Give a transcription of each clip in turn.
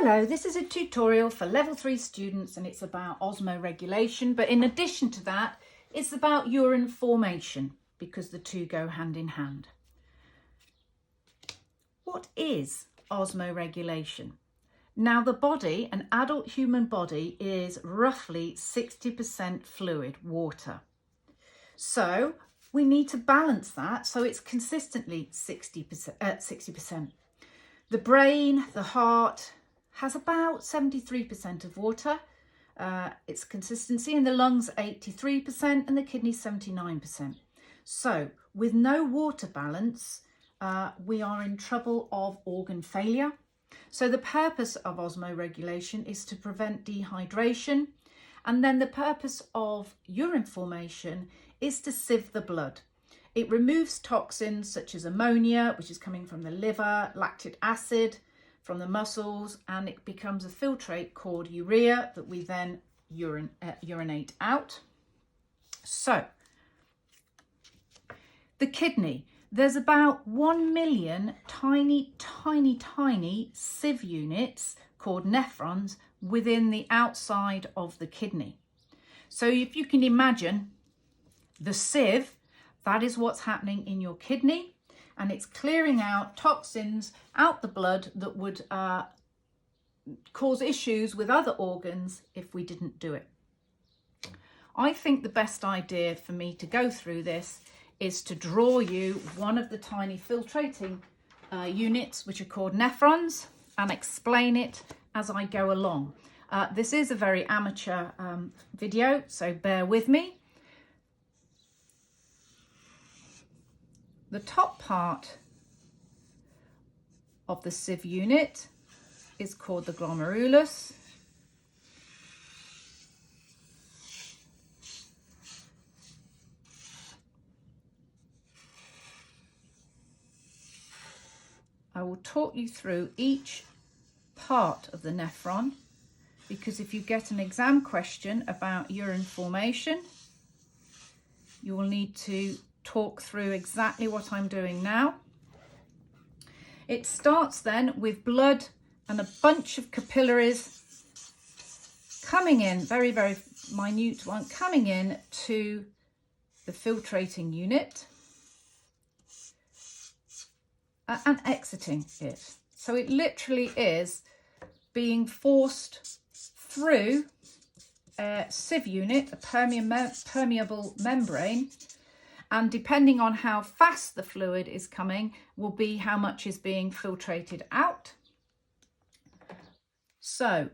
Hello, this is a tutorial for level 3 students and it's about osmoregulation, but in addition to that, it's about urine formation because the two go hand in hand. What is osmoregulation? Now the body, an adult human body, is roughly 60% fluid, water. So we need to balance that so it's consistently 60%. The brain, the heart, has about 73% of water, its consistency, and the lungs 83% and the kidneys 79%. So with no water balance, we are in trouble of organ failure. So the purpose of osmoregulation is to prevent dehydration, and then the purpose of urine formation is to sieve the blood. It removes toxins such as ammonia, which is coming from the liver, lactic acid from the muscles, and it becomes a filtrate called urea that we then urinate out. So the kidney, there's about 1 million tiny sieve units called nephrons within the outside of the kidney. So if you can imagine the sieve, that is what's happening in your kidney, and it's clearing out toxins out the blood that would cause issues with other organs if we didn't do it. I think the best idea for me to go through this is to draw you one of the tiny filtrating units, which are called nephrons, and explain it as I go along. This is a very amateur video, so bear with me. The top part of the sieve unit is called the glomerulus. I will talk you through each part of the nephron, because if you get an exam question about urine formation, you will need to talk through exactly what I'm doing now. It starts then with blood and a bunch of capillaries coming in, very minute one, coming in to the filtrating unit and exiting it. So it literally is being forced through a sieve unit, a permeable membrane, and depending on how fast the fluid is coming will be how much is being filtrated out. So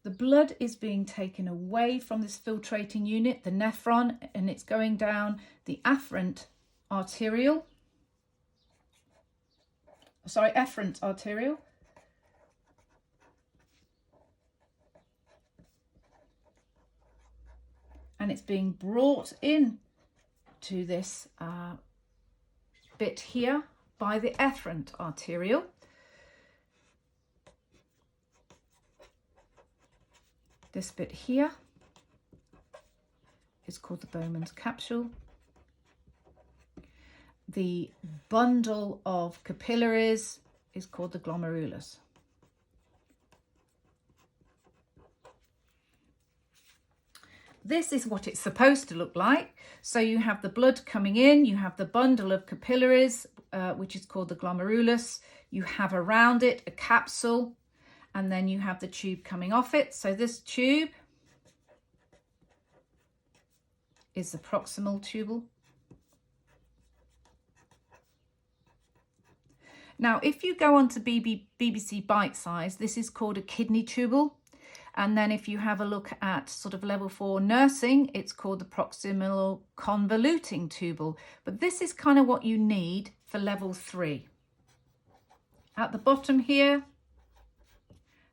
the blood is being taken away from this filtrating unit, the nephron, and it's going down the efferent arterial. And it's being brought in to this bit here by the efferent arterial. This bit here is called the Bowman's capsule. The bundle of capillaries is called the glomerulus. This is what it's supposed to look like. So you have the blood coming in, you have the bundle of capillaries, which is called the glomerulus. You have around it a capsule, and then you have the tube coming off it. So this tube is the proximal tubule. Now, if you go on to BBC Bite Size, this is called a kidney tubule. And then if you have a look at sort of level 4 nursing, it's called the proximal convoluting tubule. But this is kind of what you need for level 3. At the bottom here,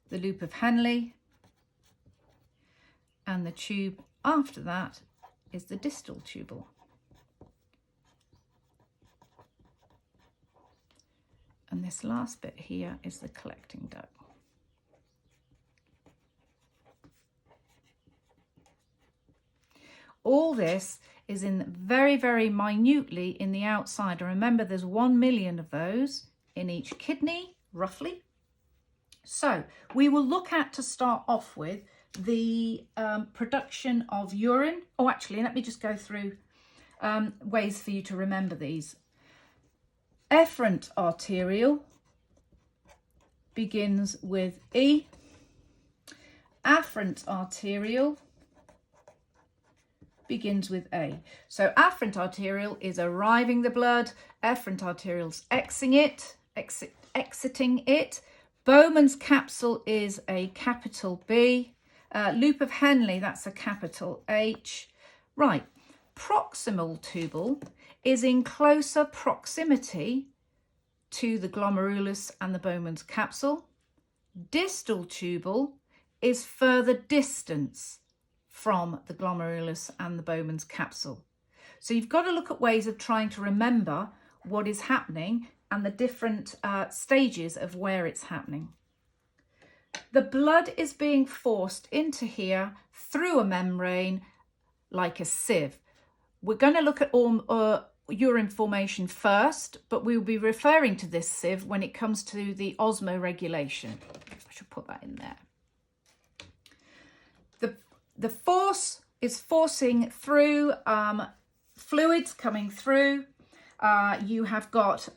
the loop of Henle, and the tube after that is the distal tubule. And this last bit here is the collecting duct. All this is in very, very minutely in the outside. And remember, there's 1 million of those in each kidney, roughly. So we will look at, to start off with, the production of urine. Oh, actually, let me just go through ways for you to remember these. Efferent arterial begins with E. Afferent arterial begins with A. So afferent arterial is arriving the blood. Efferent arterial's exiting it. Bowman's capsule is a capital B. Loop of Henle, that's a capital H. Right. Proximal tubule is in closer proximity to the glomerulus and the Bowman's capsule. Distal tubule is further distance from the glomerulus and the Bowman's capsule. So you've got to look at ways of trying to remember what is happening and the different stages of where it's happening. The blood is being forced into here through a membrane like a sieve. We're going to look at all urine formation first, but we'll be referring to this sieve when it comes to the Osmo Regulation. I should put that in there. The force is forcing through fluids coming through. You have got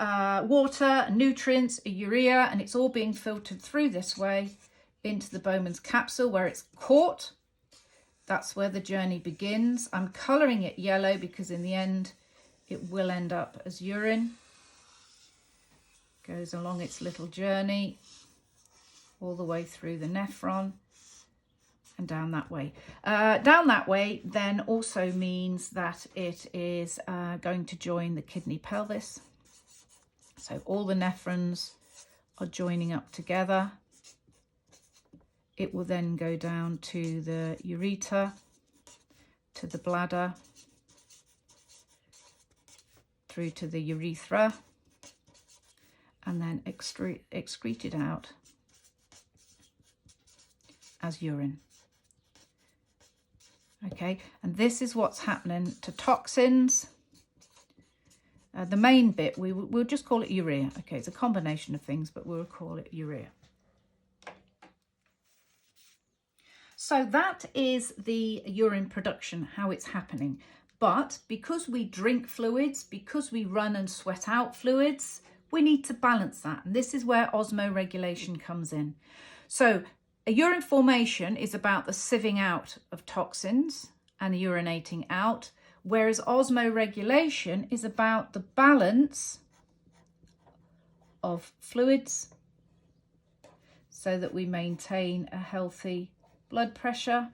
water, nutrients, urea, and it's all being filtered through this way into the Bowman's capsule where it's caught. That's where the journey begins. I'm colouring it yellow because in the end it will end up as urine. Goes along its little journey all the way through the nephron and down that way. Down that way then also means that it is going to join the kidney pelvis. So all the nephrons are joining up together. It will then go down to the ureter, to the bladder, through to the urethra, and then excreted out as urine. Okay, and this is what's happening to toxins. The main bit, we'll just call it urea. Okay, it's a combination of things, but we'll call it urea. So that is the urine production, how it's happening. But because we drink fluids, because we run and sweat out fluids, we need to balance that. And this is where Osmo Regulation comes in. So a urine formation is about the sieving out of toxins and urinating out, whereas Osmo Regulation is about the balance of fluids so that we maintain a healthy blood pressure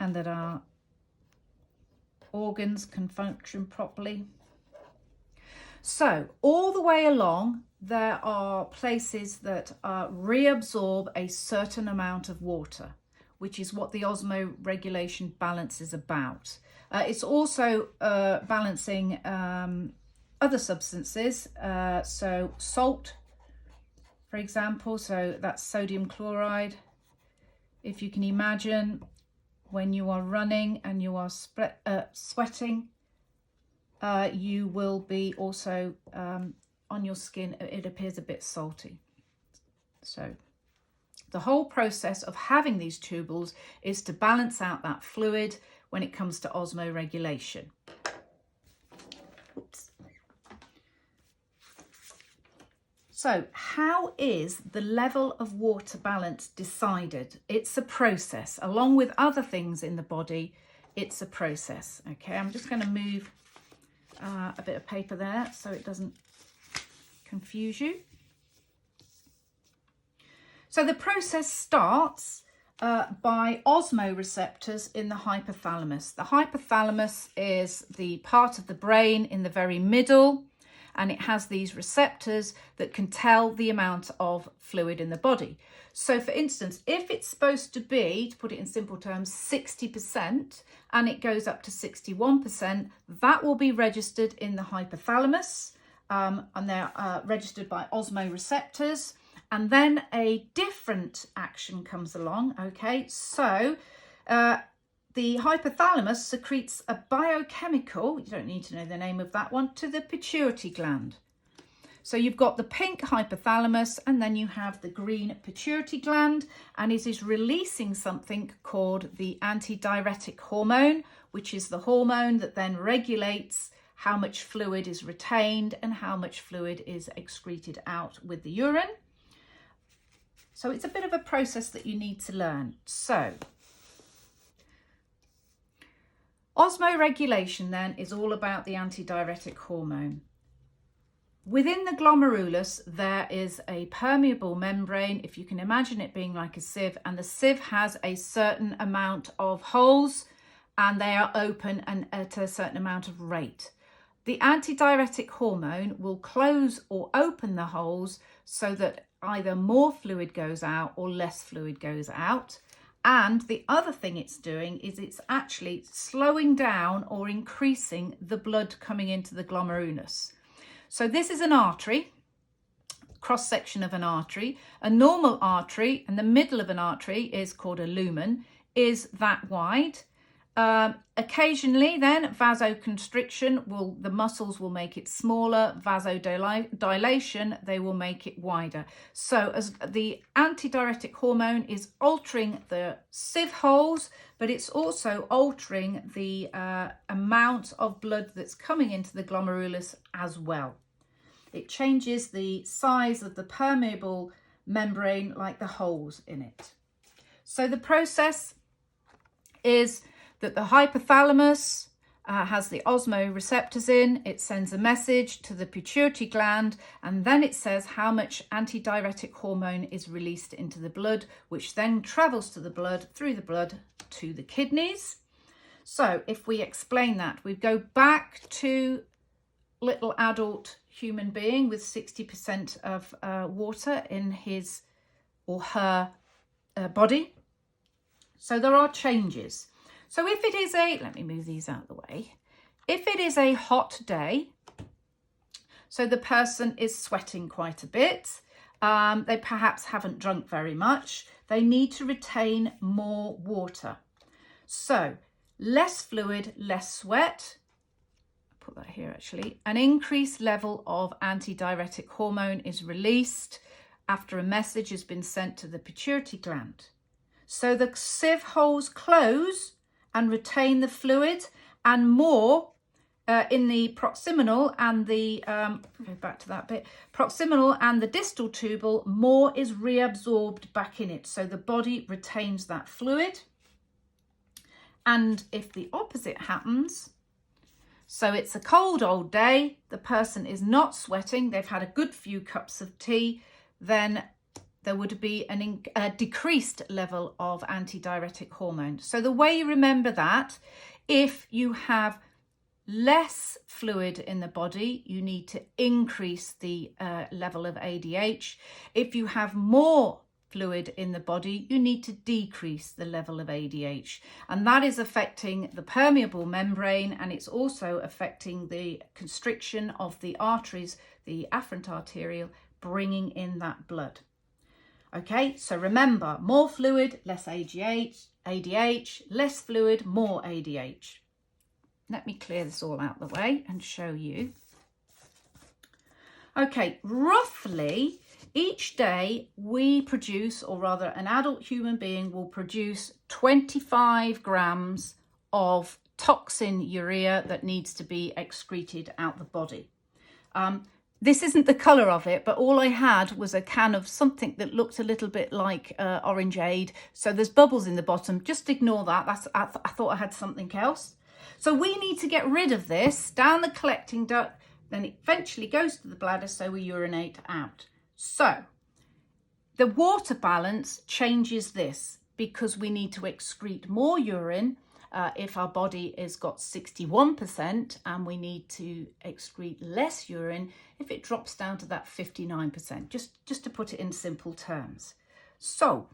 and that our organs can function properly. So all the way along, there are places that reabsorb a certain amount of water, which is what the Osmo Regulation balance is about. It's also balancing other substances, so salt, for example, so that's sodium chloride. If you can imagine, when you are running and you are sweating, you will be also on your skin, it appears a bit salty. So the whole process of having these tubules is to balance out that fluid when it comes to Osmo Regulation. Oops. So how is the level of water balance decided? It's a process. Along with other things in the body, it's a process. Okay, I'm just going to move a bit of paper there so it doesn't confuse you. So the process starts by osmoreceptors in the hypothalamus. The hypothalamus is the part of the brain in the very middle, and it has these receptors that can tell the amount of fluid in the body. So for instance, if it's supposed to be, to put it in simple terms, 60% and it goes up to 61%, that will be registered in the hypothalamus, and they're registered by osmoreceptors. and then a different action comes along. Okay, so the hypothalamus secretes a biochemical, you don't need to know the name of that one, to the pituitary gland. So you've got the pink hypothalamus and then you have the green pituitary gland, and it is releasing something called the anti-diuretic hormone, which is the hormone that then regulates how much fluid is retained and how much fluid is excreted out with the urine. So it's a bit of a process that you need to learn. So osmoregulation then is all about the anti-diuretic hormone. Within the glomerulus, there is a permeable membrane, if you can imagine it being like a sieve, and the sieve has a certain amount of holes and they are open and at a certain amount of rate. The anti-diuretic hormone will close or open the holes so that either more fluid goes out or less fluid goes out. And the other thing it's doing is it's actually slowing down or increasing the blood coming into the glomerulus. So this is an artery, cross-section of an artery. A normal artery, and the middle of an artery is called a lumen, is that wide. Occasionally then vasoconstriction, the muscles will make it smaller. Vasodilation, they will make it wider. So as the antidiuretic hormone is altering the sieve holes, but it's also altering the amount of blood that's coming into the glomerulus as well. It changes the size of the permeable membrane, like the holes in it. So the process is that the hypothalamus has the Osmo receptors in, it sends a message to the pituitary gland, and then it says how much antidiuretic hormone is released into the blood, which then travels to the blood, through the blood to the kidneys. So if we explain that, we go back to little adult human being with 60% of water in his or her body. So there are changes. So if it is let me move these out of the way. If it is a hot day, so the person is sweating quite a bit, they perhaps haven't drunk very much, they need to retain more water. So less fluid, less sweat. I'll put that here actually. An increased level of antidiuretic hormone is released after a message has been sent to the pituitary gland. So the sieve holes close and retain the fluid, and more in the proximal and the go back to that bit, proximal and the distal tubal, more is reabsorbed back in it, so the body retains that fluid. And if the opposite happens, so it's a cold old day, the person is not sweating, they've had a good few cups of tea, then there would be a decreased level of antidiuretic hormone. So the way you remember that, if you have less fluid in the body, you need to increase the level of ADH. If you have more fluid in the body, you need to decrease the level of ADH. And that is affecting the permeable membrane, and it's also affecting the constriction of the arteries, the afferent arterial, bringing in that blood. Okay, so remember, more fluid, less ADH, less fluid, more ADH. Let me clear this all out of the way and show you. Okay, roughly each day we produce, or rather an adult human being will produce 25 grams of toxin urea that needs to be excreted out the body. This isn't the colour of it, but all I had was a can of something that looked a little bit like orangeade. So there's bubbles in the bottom. Just ignore that. I thought I had something else. So we need to get rid of this down the collecting duct. Then it eventually goes to the bladder, so we urinate out. So the water balance changes this because we need to excrete more urine. If our body has got 61%, and we need to excrete less urine if it drops down to that 59%, just to put it in simple terms. So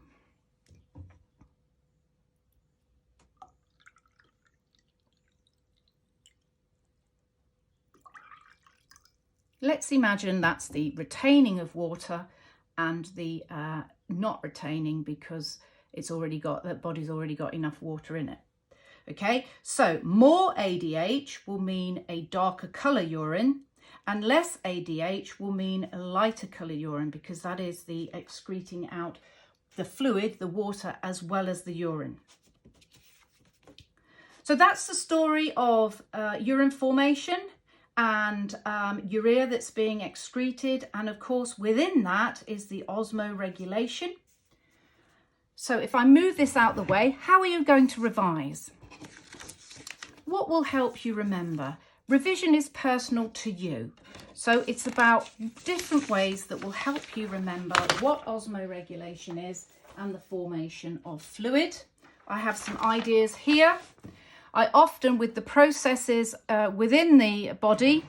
let's imagine that's the retaining of water and the not retaining, because the body's already got enough water in it. Okay, so more ADH will mean a darker colour urine, and less ADH will mean a lighter colour urine, because that is the excreting out the fluid, the water, as well as the urine. So that's the story of urine formation and urea that's being excreted, and of course within that is the osmoregulation. So if I move this out the way, how are you going to revise? What will help you remember? Revision is personal to you. So it's about different ways that will help you remember what osmoregulation is and the formation of fluid. I have some ideas here. I often, with the processes within the body,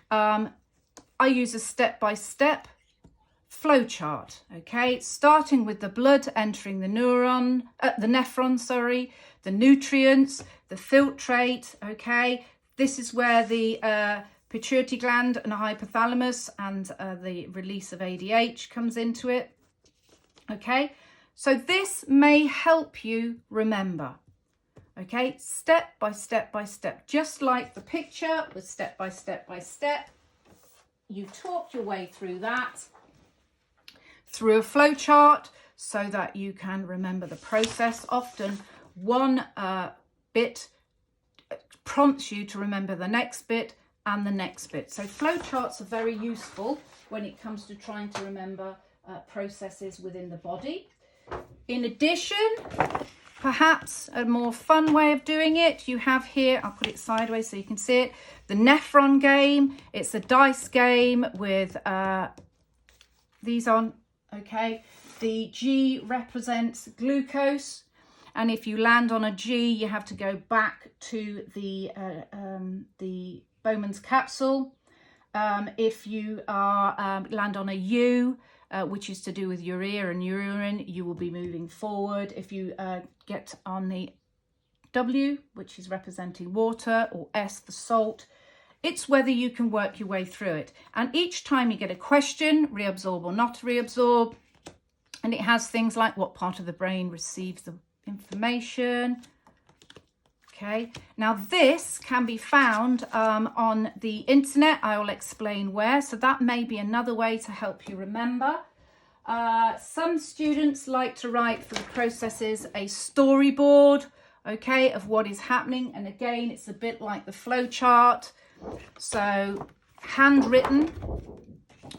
I use a step-by-step flow chart, okay? Starting with the blood entering the nephron, the nutrients, the filtrate, okay? This is where the pituitary gland and the hypothalamus and the release of ADH comes into it, okay? So this may help you remember, okay? Step by step by step, just like the picture with step by step by step. You talk your way through that, through a flow chart, so that you can remember the process. Often one bit prompts you to remember the next bit and the next bit. So flow charts are very useful when it comes to trying to remember processes within the body. In addition, perhaps a more fun way of doing it, you have here, I'll put it sideways so you can see it, the nephron game. It's a dice game with these on, okay? The G represents glucose, and if you land on a G, you have to go back to the Bowman's capsule. If you land on a U, which is to do with urea and urine, you will be moving forward. If you get on the W, which is representing water, or S for salt, it's whether you can work your way through it. And each time you get a question, reabsorb or not reabsorb, and it has things like what part of the brain receives the information. Okay, now this can be found on the internet. I will explain where, so that may be another way to help you remember. Some students like to write for the processes a storyboard, okay, of what is happening, and again it's a bit like the flow chart. So handwritten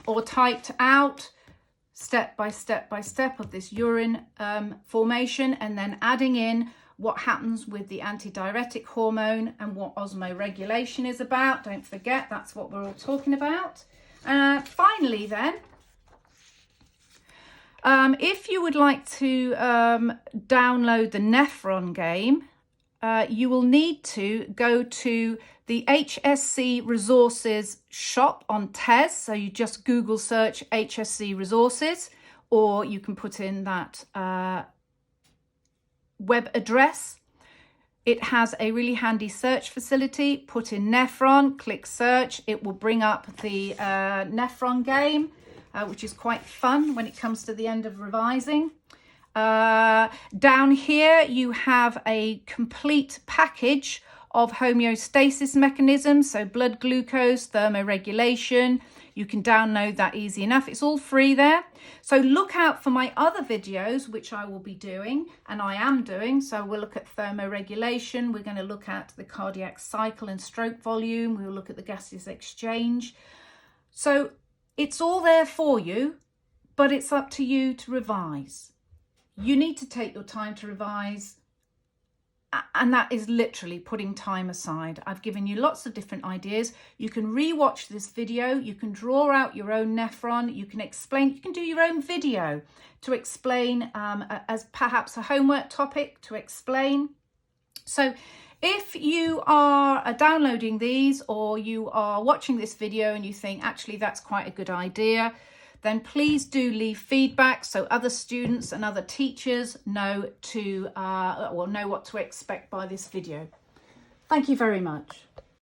or typed out, step by step by step, of this urine formation, and then adding in what happens with the anti-diuretic hormone and what osmoregulation is about. Don't forget, that's what we're all talking about. Finally then, if you would like to download the Nephron game, you will need to go to the hscresources shop on TES. So you just Google search HSC resources, or you can put in that web address. It has a really handy search facility. Put in Nephron, click search. It will bring up the Nephron game, which is quite fun when it comes to the end of revising. Down here you have a complete package of homeostasis mechanisms, so blood glucose, thermoregulation. You can download that easy enough. It's all free there. So look out for my other videos, which I will be doing, and I am doing. So we'll look at thermoregulation. We're going to look at the cardiac cycle and stroke volume. We'll look at the gaseous exchange. So it's all there for you, but it's up to you to revise. You need to take your time to revise, and that is literally putting time aside. I've given you lots of different ideas. You can re-watch this video. You can draw out your own nephron. You can explain. You can do your own video to explain as perhaps a homework topic to explain. So if you are downloading these, or you are watching this video and you think, actually, that's quite a good idea, then please do leave feedback so other students and other teachers know what to expect by this video. Thank you very much.